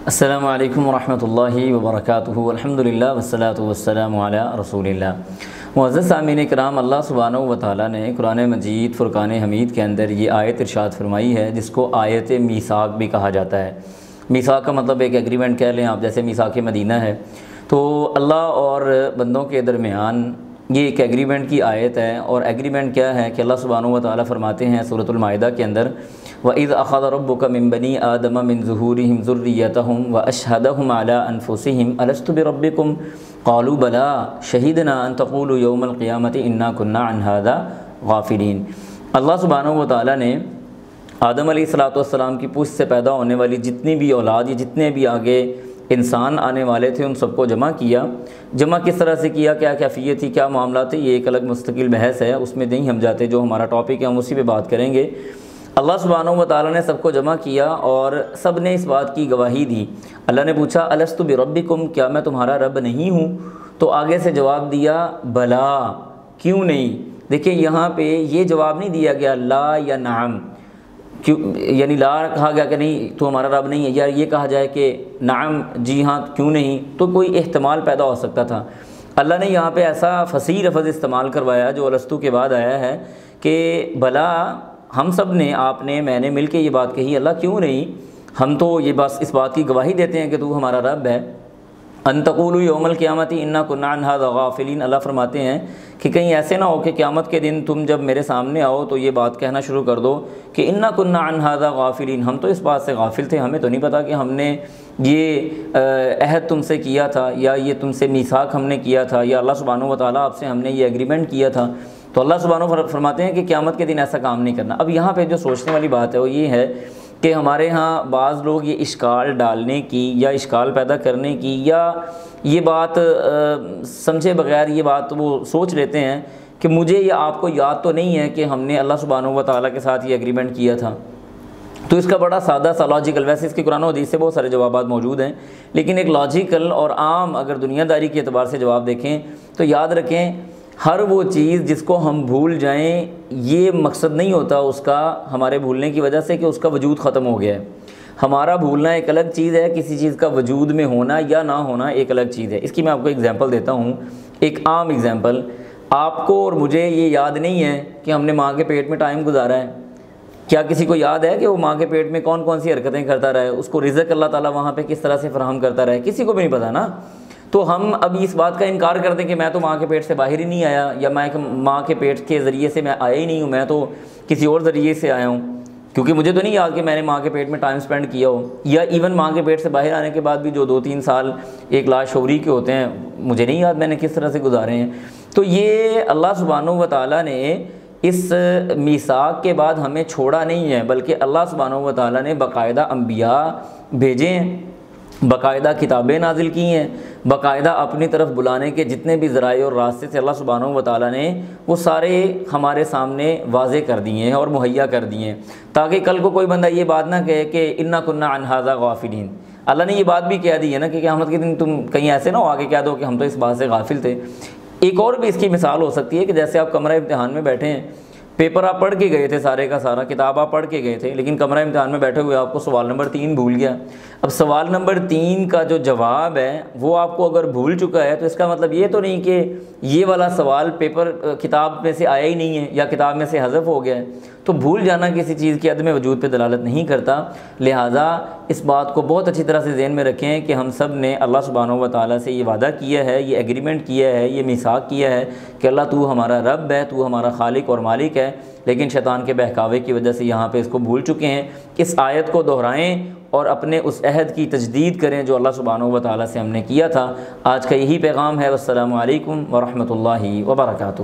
السلام علیکم ورحمۃ اللہ وبرکاتہ۔ الحمدللہ والصلاۃ والسلام علی رسول اللہ۔ معزز سامعین کرام، اللہ سبحانہ و تعالیٰ نے قرآن مجید فرقان حمید کے اندر یہ آیت ارشاد فرمائی ہے جس کو آیت میثاق بھی کہا جاتا ہے۔ میثاق کا مطلب ایک ایگریمنٹ کہہ لیں آپ، جیسے میثاق مدینہ ہے۔ تو اللہ اور بندوں کے درمیان یہ ایک ایگریمنٹ کی آیت ہے، اور ایگریمنٹ کیا ہے کہ اللہ سبحانہ و تعالیٰ فرماتے ہیں سورۃ المائدہ کے اندر، وَإِذْ أَخَذَ رَبُّكَ مِن بَنِي آدَمَ مِن ظُهُورِهِمْ ذُرِّيَّتَهُمْ وَأَشْهَدَهُمْ عَلَىٰ أَنفُسِهِمْ أَلَسْتُ بِرَبِّكُمْ قَالُوا بَلَىٰ شَهِدْنَا أَن تَقُولُوا يَوْمَ الْقِيَامَةِ إِنَّا كُنَّا عَنْ هَٰذَا غَافِلِينَ۔ اللہ سبحانہ و تعالیٰ نے آدم علیہ السلام کی پوچھ سے پیدا ہونے والی جتنی بھی اولاد یا جتنے بھی آگے انسان آنے والے تھے ان سب کو جمع کیا۔ جمع کس طرح سے کیا، کیا کیفیت تھی، کیا معاملات تھے، یہ ایک الگ مستقل بحث ہے، اس میں نہیں ہم جاتے۔ جو ہمارا ٹاپک ہے ہم اسی پہ بات کریں گے۔ اللہ سبحانہ و تعالیٰ نے سب کو جمع کیا اور سب نے اس بات کی گواہی دی۔ اللہ نے پوچھا الستُ بربکم، کیا میں تمہارا رب نہیں ہوں؟ تو آگے سے جواب دیا بلا، کیوں نہیں۔ دیکھیں یہاں پہ یہ جواب نہیں دیا گیا لا یا نعم، کیوں یعنی لا کہا گیا کہ نہیں تو ہمارا رب نہیں ہے، یا یہ کہا جائے کہ نعم جی ہاں کیوں نہیں، تو کوئی احتمال پیدا ہو سکتا تھا۔ اللہ نے یہاں پہ ایسا فصیح لفظ استعمال کروایا جو الستو کے بعد آیا ہے کہ بلا، ہم سب نے، آپ نے، میں نے مل کے یہ بات کہی، اللہ کیوں نہیں، ہم تو یہ بس اس بات کی گواہی دیتے ہیں کہ تو ہمارا رب ہے۔ ان تقولوا یوم القیامۃ انا کنا عن ھذا غافلین، اللہ فرماتے ہیں کہ کہیں ایسے نہ ہو کہ قیامت کے دن تم جب میرے سامنے آؤ تو یہ بات کہنا شروع کر دو کہ انا کنا عن ھذا غافلین، ہم تو اس بات سے غافل تھے، ہمیں تو نہیں پتہ کہ ہم نے یہ عہد تم سے کیا تھا، یا یہ تم سے میثاق ہم نے کیا تھا، یا اللہ سبحانہ و تعالیٰ آپ سے ہم نے یہ ایگریمنٹ کیا تھا۔ تو اللہ سبحانہ فرماتے ہیں کہ قیامت کے دن ایسا کام نہیں کرنا۔ اب یہاں پہ جو سوچنے والی بات ہے وہ یہ ہے کہ ہمارے ہاں بعض لوگ یہ اشکال ڈالنے کی یا اشکال پیدا کرنے کی یا یہ بات سمجھے بغیر یہ بات وہ سوچ لیتے ہیں کہ مجھے یا آپ کو یاد تو نہیں ہے کہ ہم نے اللہ سبحانہ و تعالیٰ کے ساتھ یہ ایگریمنٹ کیا تھا۔ تو اس کا بڑا سادہ سا لاجیکل، ویسے اس کے قرآن و حدیث سے بہت سارے جوابات موجود ہیں، لیکن ایک لاجیکل اور عام اگر دنیا داری کے اعتبار سے جواب دیکھیں تو یاد رکھیں ہر وہ چیز جس کو ہم بھول جائیں یہ مقصد نہیں ہوتا اس کا ہمارے بھولنے کی وجہ سے کہ اس کا وجود ختم ہو گیا ہے۔ ہمارا بھولنا ایک الگ چیز ہے، کسی چیز کا وجود میں ہونا یا نہ ہونا ایک الگ چیز ہے۔ اس کی میں آپ کو ایگزامپل دیتا ہوں، ایک عام ایگزامپل۔ آپ کو اور مجھے یہ یاد نہیں ہے کہ ہم نے ماں کے پیٹ میں ٹائم گزارا ہے۔ کیا کسی کو یاد ہے کہ وہ ماں کے پیٹ میں کون کون سی حرکتیں کرتا رہا ہے، اس کو رزق اللہ تعالیٰ وہاں پہ کس طرح سے فراہم کرتا رہا ہے؟ کسی کو بھی نہیں پتہ نا۔ تو ہم اب اس بات کا انکار کر دیں کہ میں تو ماں کے پیٹ سے باہر ہی نہیں آیا، یا میں ماں کے پیٹ کے ذریعے سے میں آیا ہی نہیں ہوں، میں تو کسی اور ذریعے سے آیا ہوں، کیونکہ مجھے تو نہیں یاد کہ میں نے ماں کے پیٹ میں ٹائم سپینڈ کیا ہو، یا ایون ماں کے پیٹ سے باہر آنے کے بعد بھی جو 2-3 سال ایک لاشعوری کے ہوتے ہیں مجھے نہیں یاد میں نے کس طرح سے گزارے ہیں۔ تو یہ اللہ سبحانہ و تعالیٰ نے اس میثاق کے بعد ہمیں چھوڑا نہیں ہے، بلکہ اللہ سبحانہ و تعالیٰ نے باقاعدہ انبیاء بھیجے ہیں، باقاعدہ کتابیں نازل کی ہیں، باقاعدہ اپنی طرف بلانے کے جتنے بھی ذرائع اور راستے سے اللہ سبحانہ و تعالیٰ نے وہ سارے ہمارے سامنے واضح کر دیے ہیں اور مہیا کر دیے ہیں، تاکہ کل کو کوئی بندہ یہ بات نہ کہے کہ انا کنا عن ھذا غافلین۔ اللہ نے یہ بات بھی کہہ دی ہے نا کہ قیامت کے دن تم کہیں ایسے نہ ہو آگے کہہ دو کہ ہم تو اس بات سے غافل تھے۔ ایک اور بھی اس کی مثال ہو سکتی ہے کہ جیسے آپ کمرہ امتحان میں بیٹھے ہیں، پیپر آپ پڑھ کے گئے تھے، سارے کا سارا کتاب آپ پڑھ کے گئے تھے، لیکن کمرہ امتحان میں بیٹھے ہوئے آپ کو سوال نمبر 3 بھول گیا۔ اب سوال نمبر 3 کا جو جواب ہے وہ آپ کو اگر بھول چکا ہے تو اس کا مطلب یہ تو نہیں کہ یہ والا سوال پیپر کتاب میں سے آیا ہی نہیں ہے یا کتاب میں سے حذف ہو گیا ہے۔ تو بھول جانا کسی چیز کی عدم وجود پہ دلالت نہیں کرتا، لہٰذا اس بات کو بہت اچھی طرح سے ذہن میں رکھیں کہ ہم سب نے اللہ سبحانہ و تعالیٰ سے یہ وعدہ کیا ہے، یہ ایگریمنٹ کیا ہے، یہ میثاق کیا ہے کہ اللہ تو ہمارا رب ہے، تو ہمارا خالق اور مالک ہے، لیکن شیطان کے بہکاوے کی وجہ سے یہاں پہ اس کو بھول چکے ہیں۔ اس آیت کو دہرائیں اور اپنے اس عہد کی تجدید کریں جو اللہ سبحانہ و تعالیٰ سے ہم نے کیا تھا۔ آج کا یہی پیغام ہے۔ والسلام علیکم ورحمۃ اللہ وبرکاتہ۔